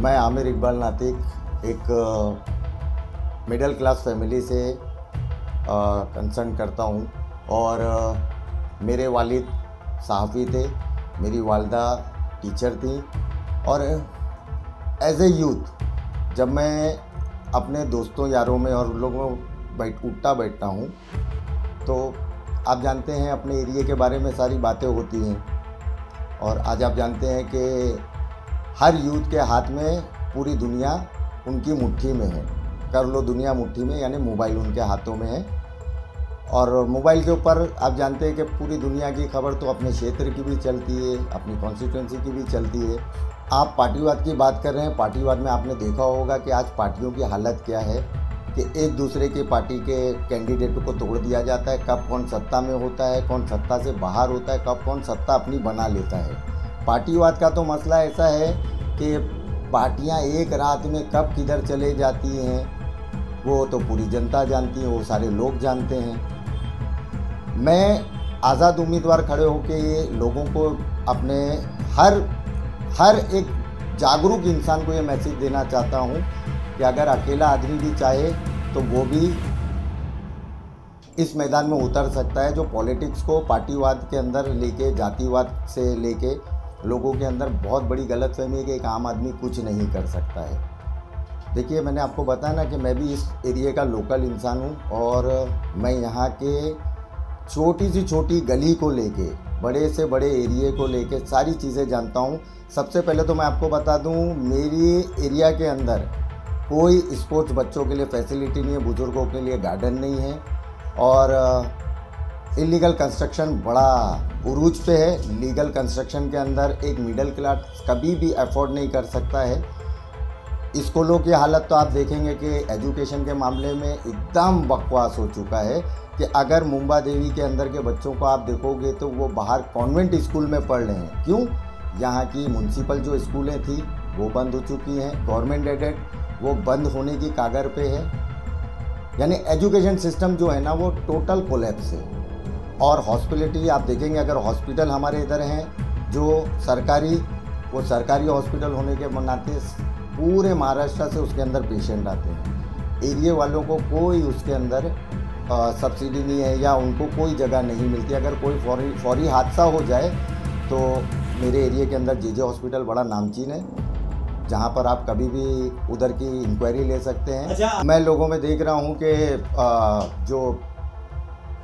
मैं आमिर इकबाल नातिक एक middle class family से कंसर्न करता हूँ और मेरे वालिद सहाफ़ी थे, मेरी वालदा टीचर थी और एज ए यूथ जब मैं अपने दोस्तों यारों में और लोगों में उठता बैठता हूँ तो आप जानते हैं अपने एरिया के बारे में सारी बातें होती हैं। और आज आप जानते हैं कि हर यूथ के हाथ में पूरी दुनिया उनकी मुट्ठी में है। कर लो दुनिया मुट्ठी में, यानी मोबाइल उनके हाथों में है। और मोबाइल के ऊपर आप जानते हैं कि पूरी दुनिया की खबर तो अपने क्षेत्र की भी चलती है, अपनी कॉन्स्टिट्यूंसी की भी चलती है। आप पार्टीवाद की बात कर रहे हैं। पार्टीवाद में आपने देखा होगा कि आज पार्टियों की हालत क्या है कि एक दूसरे की पार्टी के कैंडिडेट को तोड़ दिया जाता है। कब कौन सत्ता में होता है, कौन सत्ता से बाहर होता है, कब कौन सत्ता अपनी बना लेता है। पार्टीवाद का तो मसला ऐसा है कि पार्टियां एक रात में कब किधर चले जाती हैं वो तो पूरी जनता जानती है, वो सारे लोग जानते हैं। मैं आज़ाद उम्मीदवार खड़े होकर ये लोगों को अपने हर एक जागरूक इंसान को ये मैसेज देना चाहता हूँ कि अगर अकेला आदमी भी चाहे तो वो भी इस मैदान में उतर सकता है, जो पॉलिटिक्स को पार्टीवाद के अंदर लेके, जातिवाद से लेके लोगों के अंदर बहुत बड़ी गलतफहमी है कि एक आम आदमी कुछ नहीं कर सकता है। देखिए, मैंने आपको बताया ना कि मैं भी इस एरिया का लोकल इंसान हूँ और मैं यहाँ के छोटी से छोटी गली को लेके, बड़े से बड़े एरिया को लेके सारी चीज़ें जानता हूँ। सबसे पहले तो मैं आपको बता दूँ, मेरी एरिया के अंदर कोई स्पोर्ट्स बच्चों के लिए फैसिलिटी नहीं है, बुज़ुर्गों के लिए गार्डन नहीं है और इलीगल कंस्ट्रक्शन बड़ा उरूज पे है। लीगल कंस्ट्रक्शन के अंदर एक मिडिल क्लास कभी भी अफोर्ड नहीं कर सकता है। स्कूलों की हालत तो आप देखेंगे कि एजुकेशन के मामले में एकदम बकवास हो चुका है कि अगर मुंबा देवी के अंदर के बच्चों को आप देखोगे तो वो बाहर कॉन्वेंट स्कूल में पढ़ रहे हैं। क्यों? यहाँ की म्यूनसिपल जो स्कूलें थी वो बंद हो चुकी हैं, गवर्नमेंट एडेड वो बंद होने की कागर पे है। यानी एजुकेशन सिस्टम जो है ना वो टोटल कोलैप्स है। और हॉस्पिटलिटी आप देखेंगे, अगर हॉस्पिटल हमारे इधर हैं जो सरकारी, वो सरकारी हॉस्पिटल होने के नाते पूरे महाराष्ट्र से उसके अंदर पेशेंट आते हैं। एरिया वालों को कोई उसके अंदर सब्सिडी नहीं है या उनको कोई जगह नहीं मिलती। अगर कोई फौरी हादसा हो जाए तो मेरे एरिया के अंदर जेजे हॉस्पिटल बड़ा नामचीन है, जहाँ पर आप कभी भी उधर की इंक्वायरी ले सकते हैं। अच्छा, मैं लोगों में देख रहा हूँ कि जो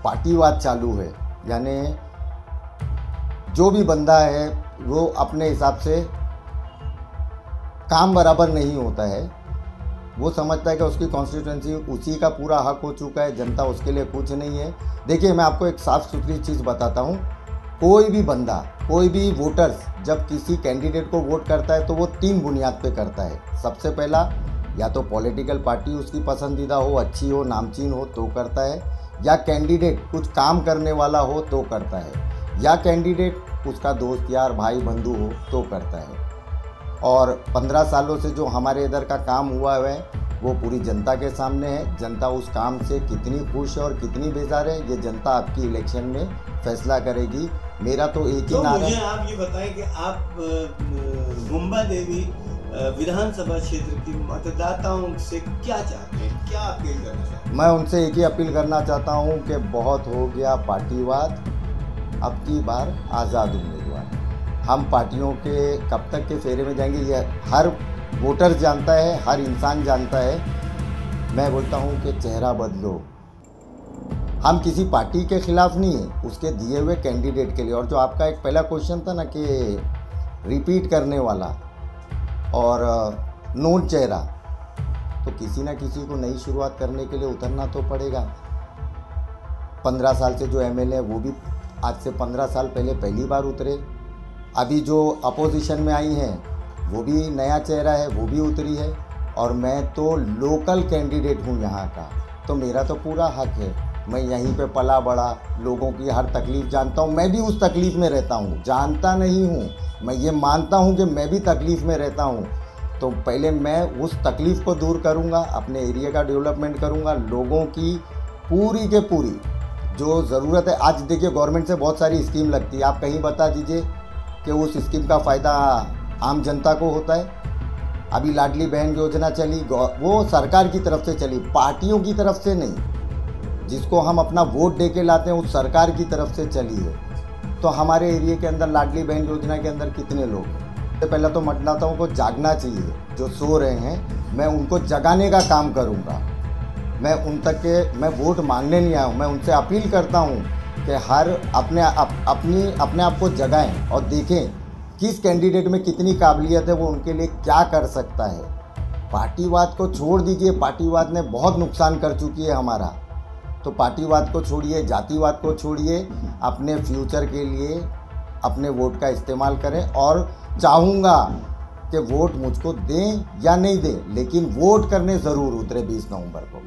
पार्टीवाद चालू है, यानी जो भी बंदा है वो अपने हिसाब से काम बराबर नहीं होता है। वो समझता है कि उसकी कॉन्स्टिट्यूंसी उसी का पूरा हक हो चुका है, जनता उसके लिए कुछ नहीं है। देखिए, मैं आपको एक साफ सुथरी चीज़ बताता हूँ। कोई भी बंदा, कोई भी वोटर्स जब किसी कैंडिडेट को वोट करता है तो वो 3 बुनियाद पे करता है। सबसे पहला, या तो पॉलिटिकल पार्टी उसकी पसंदीदा हो, अच्छी हो, नामचीन हो तो करता है, या कैंडिडेट कुछ काम करने वाला हो तो करता है, या कैंडिडेट उसका दोस्त यार भाई बंधु हो तो करता है। और 15 सालों से जो हमारे इधर का काम हुआ है वो पूरी जनता के सामने है। जनता उस काम से कितनी खुश है और कितनी बेजार है, ये जनता आपकी इलेक्शन में फैसला करेगी। मेरा तो एक ही नारा है। मुझे आप ये बताएं कि आप मुंबा देवी विधानसभा क्षेत्र की मतदाताओं से क्या चाहते हैं, क्या अपील करना चाहते हैं? मैं उनसे एक ही अपील करना चाहता हूँ कि बहुत हो गया पार्टीवाद, अब की बार आज़ाद उम्मीदवार। हम पार्टियों के कब तक के फेरे में जाएंगे ये हर वोटर जानता है, हर इंसान जानता है। मैं बोलता हूँ कि चेहरा बदलो। हम किसी पार्टी के खिलाफ नहीं है, उसके दिए हुए कैंडिडेट के लिए। और जो आपका एक पहला क्वेश्चन था ना कि रिपीट करने वाला और नोट चेहरा, तो किसी ना किसी को नई शुरुआत करने के लिए उतरना तो पड़ेगा। 15 साल से जो एमएलए है वो भी आज से 15 साल पहले पहली बार उतरे। अभी जो अपोजिशन में आई हैं वो भी नया चेहरा है, वो भी उतरी है। और मैं तो लोकल कैंडिडेट हूँ यहाँ का, तो मेरा तो पूरा हक है। मैं यहीं पे पला बड़ा, लोगों की हर तकलीफ़ जानता हूँ। मैं भी उस तकलीफ़ में रहता हूँ, जानता नहीं हूँ, मैं ये मानता हूँ कि मैं भी तकलीफ़ में रहता हूँ। तो पहले मैं उस तकलीफ़ को दूर करूँगा, अपने एरिया का डेवलपमेंट करूँगा, लोगों की पूरी के पूरी जो ज़रूरत है। आज देखिए, गवर्नमेंट से बहुत सारी स्कीम लगती है, आप कहीं बता दीजिए कि उस स्कीम का फ़ायदा आम जनता को होता है। अभी लाडली बहन योजना चली, वो सरकार की तरफ से चली, पार्टियों की तरफ से नहीं। जिसको हम अपना वोट दे के लाते हैं उस सरकार की तरफ से चली है। तो हमारे एरिया के अंदर लाडली बहन योजना के अंदर कितने लोग हैं? सबसे पहले तो मतदाताओं को जागना चाहिए, जो सो रहे हैं मैं उनको जगाने का काम करूँगा। मैं वोट मांगने नहीं आया हूँ, मैं उनसे अपील करता हूँ कि हर अपने आप को जगाएं और देखें किस कैंडिडेट में कितनी काबिलियत है, वो उनके लिए क्या कर सकता है। पार्टीवाद को छोड़ दीजिए, पार्टीवाद ने बहुत नुकसान कर चुकी है हमारा। तो पार्टीवाद को छोड़िए, जातिवाद को छोड़िए, अपने फ्यूचर के लिए अपने वोट का इस्तेमाल करें। और चाहूँगा कि वोट मुझको दें या नहीं दें, लेकिन वोट करने ज़रूर उतरे 20 नवंबर को।